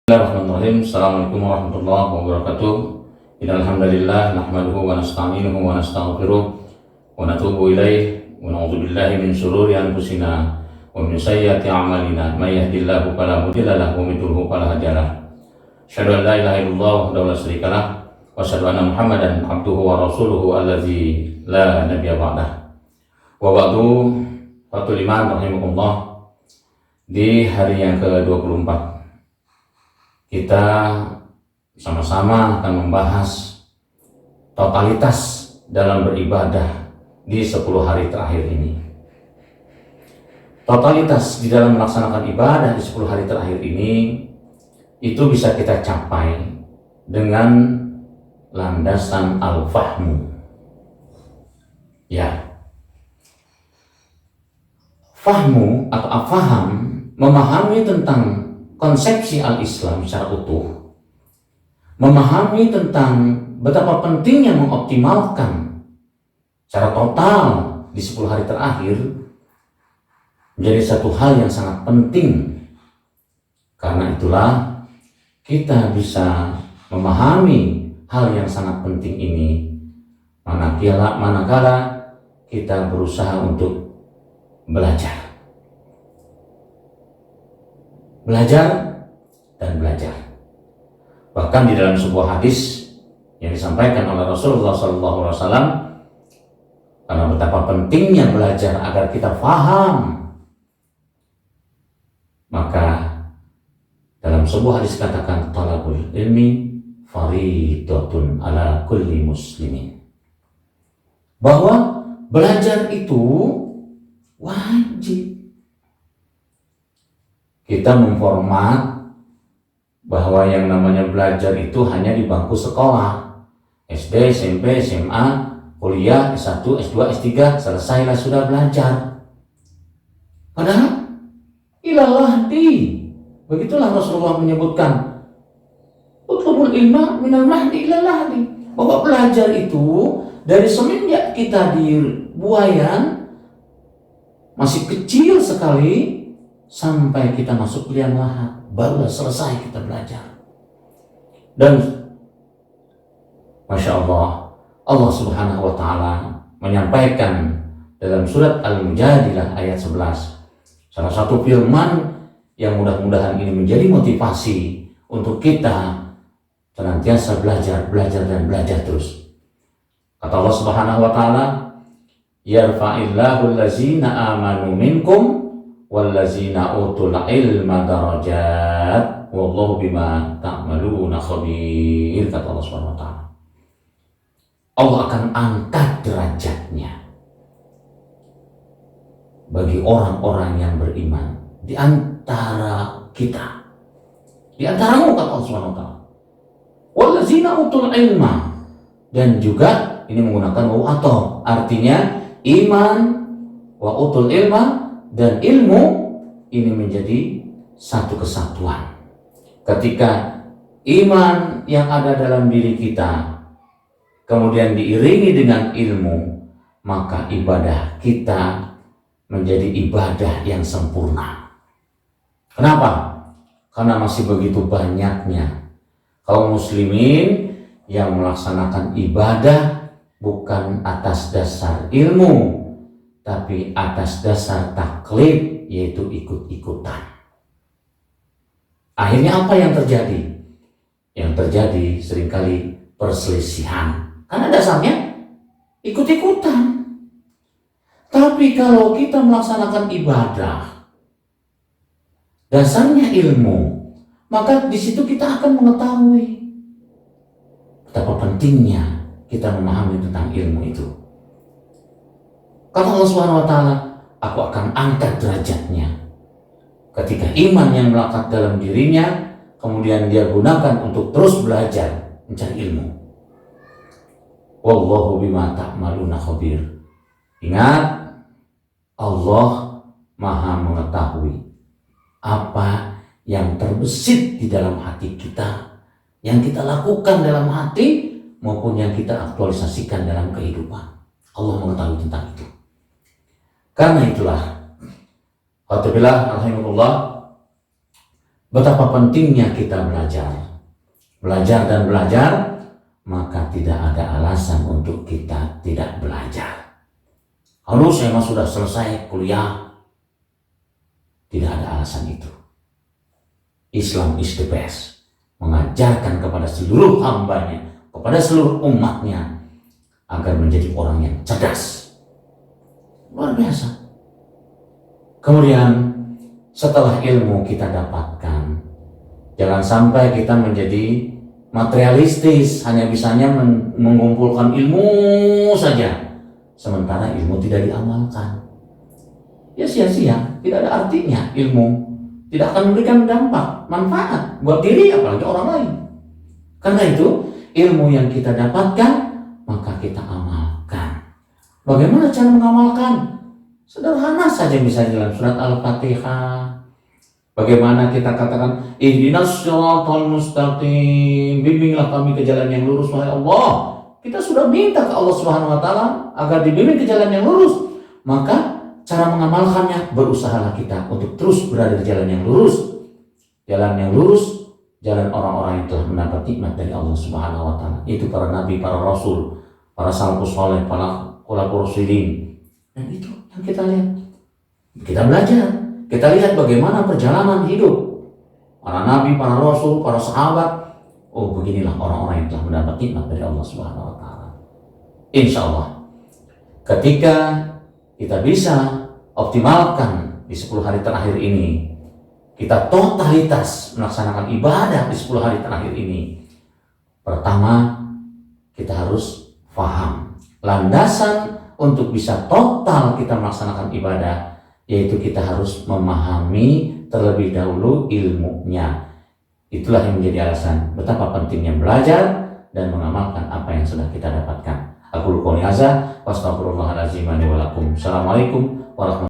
Bismillahirrahmanirrahim. Assalamualaikum warahmatullahi wabarakatuh. Innal hamdalillah nahmaduhu wa nasta'inuhu wa nastaghfiruh wa natubu ilaih wa na'udzu billahi min shururi anfusina wa min sayyiati a'malina. May yahdihillahu fala mudilla lahu wa may yudlil fala hadiya lahu. Asyhadu an la ilaha illallah wahdahu la syarika lahu wa asyhadu anna Muhammadan abduhu wa rasuluhu allazi la nabiyya ba'dah. Wa ba'du, fatul iman rahimakumullah. Di hari yang ke-24 kita sama-sama akan membahas totalitas dalam beribadah di 10 hari terakhir ini. Totalitas di dalam melaksanakan ibadah di 10 hari terakhir ini itu bisa kita capai dengan landasan al-fahmu. Ya. Fahmu atau afaham, memahami tentang konsepsi al-Islam secara utuh, memahami tentang betapa pentingnya mengoptimalkan secara total di 10 hari terakhir menjadi satu hal yang sangat penting. Karena itulah kita bisa memahami hal yang sangat penting ini manakala kita berusaha untuk belajar dan belajar. Bahkan di dalam sebuah hadis yang disampaikan oleh Rasulullah SAW, karena betapa pentingnya belajar agar kita faham, maka dalam sebuah hadis katakan talabul ilmi faridatun ala kulli muslimin, bahwa belajar itu wajib. Kita memformat bahwa yang namanya belajar itu hanya di bangku sekolah, SD, SMP, SMA, kuliah, S1, S2, S3, selesailah sudah belajar. Padahal ilalahdi, begitulah Rasulullah menyebutkan, utlubul ilma minal mahdi ilalahdi, bahwa belajar itu dari semenjak kita di buayan masih kecil sekali sampai kita masuk liang lahat, barulah selesai kita belajar. Dan Masya Allah, Allah Subhanahu wa Ta'ala menyampaikan dalam surat Al-Mujadilah ayat 11, salah satu firman yang mudah-mudahan ini menjadi motivasi untuk kita senantiasa belajar dan belajar terus. Kata Allah Subhanahu wa Ta'ala, yarfa'illahu allazina amanu minkum wallazina utul ilma darajat wallahu bima ta'maluna khabir. Kata Allah Subhanahu wa Ta'ala, Allah akan angkat derajatnya bagi orang-orang yang beriman di antara kita, di antaramu, kata Allah Subhanahu wa Ta'ala, wallazina utul ilma, dan juga ini menggunakan wawu atau, artinya iman wa utul ilma dan ilmu ini menjadi satu kesatuan. Ketika iman yang ada dalam diri kita kemudian diiringi dengan ilmu, maka ibadah kita menjadi ibadah yang sempurna. Kenapa? Karena masih begitu banyaknya kaum muslimin yang melaksanakan ibadah bukan atas dasar ilmu, tapi atas dasar taklid, yaitu ikut-ikutan. Akhirnya apa yang terjadi? Yang terjadi seringkali perselisihan, karena dasarnya ikut-ikutan. Tapi kalau kita melaksanakan ibadah, dasarnya ilmu, maka di situ kita akan mengetahui betapa pentingnya kita memahami tentang ilmu itu. Kata Allah Subhanahu wa Ta'ala, aku akan angkat derajatnya ketika iman yang melekat dalam dirinya kemudian dia gunakan untuk terus belajar mencari ilmu. Wallahu bima ta'maluna khabir. Ingat, Allah Maha mengetahui apa yang terbesit di dalam hati kita, yang kita lakukan dalam hati maupun yang kita aktualisasikan dalam kehidupan. Allah mengetahui tentang itu. Karena itulah, alhamdulillah, Betapa pentingnya kita belajar. Belajar dan belajar, maka tidak ada alasan untuk kita tidak belajar. Kalau saya mah sudah selesai kuliah, tidak ada alasan itu. Islam is the best. Mengajarkan kepada seluruh hambanya, kepada seluruh umatnya, agar menjadi orang yang cerdas. Luar biasa. Kemudian setelah ilmu kita dapatkan, jangan sampai kita menjadi materialistis, hanya bisanya mengumpulkan ilmu saja, sementara ilmu tidak diamalkan. Ya sia-sia, tidak ada artinya ilmu. Tidak akan memberikan dampak, manfaat buat diri apalagi orang lain. Karena itu, ilmu yang kita dapatkan, maka kita amalkan. Bagaimana cara mengamalkan? Sederhana saja, misalnya dalam surat Al-Fatihah. Bagaimana kita katakan, ihdinas shiratal mustaqim, bimbinglah kami ke jalan yang lurus, wahai Allah. Kita sudah minta ke Allah Subhanahu wa taala agar dibimbing ke jalan yang lurus. Maka cara mengamalkannya, berusahalah kita untuk terus berada di jalan yang lurus. Jalan yang lurus, jalan orang-orang yang telah mendapat nikmat dari Allah Subhanahu wa taala. Itu para nabi, para rasul, para salafus saleh, para khulafaur rasyidin. Dan itu yang kita lihat. Kita belajar, kita lihat bagaimana perjalanan hidup para nabi, para rasul, para sahabat. Oh, beginilah orang-orang yang telah mendapat nikmat dari Allah Subhanahu wa taala. Insyaallah, ketika kita bisa optimalkan di 10 hari terakhir ini, kita totalitas melaksanakan ibadah di 10 hari terakhir ini. Pertama, kita harus paham landasan untuk bisa total kita melaksanakan ibadah, yaitu kita harus memahami terlebih dahulu ilmunya. Itulah yang menjadi alasan betapa pentingnya belajar dan mengamalkan apa yang sudah kita dapatkan. Aku qouli hadza wa astaghfirullahalazim li wa lakum. Assalamualaikum warahmatullahi wabarakatuh.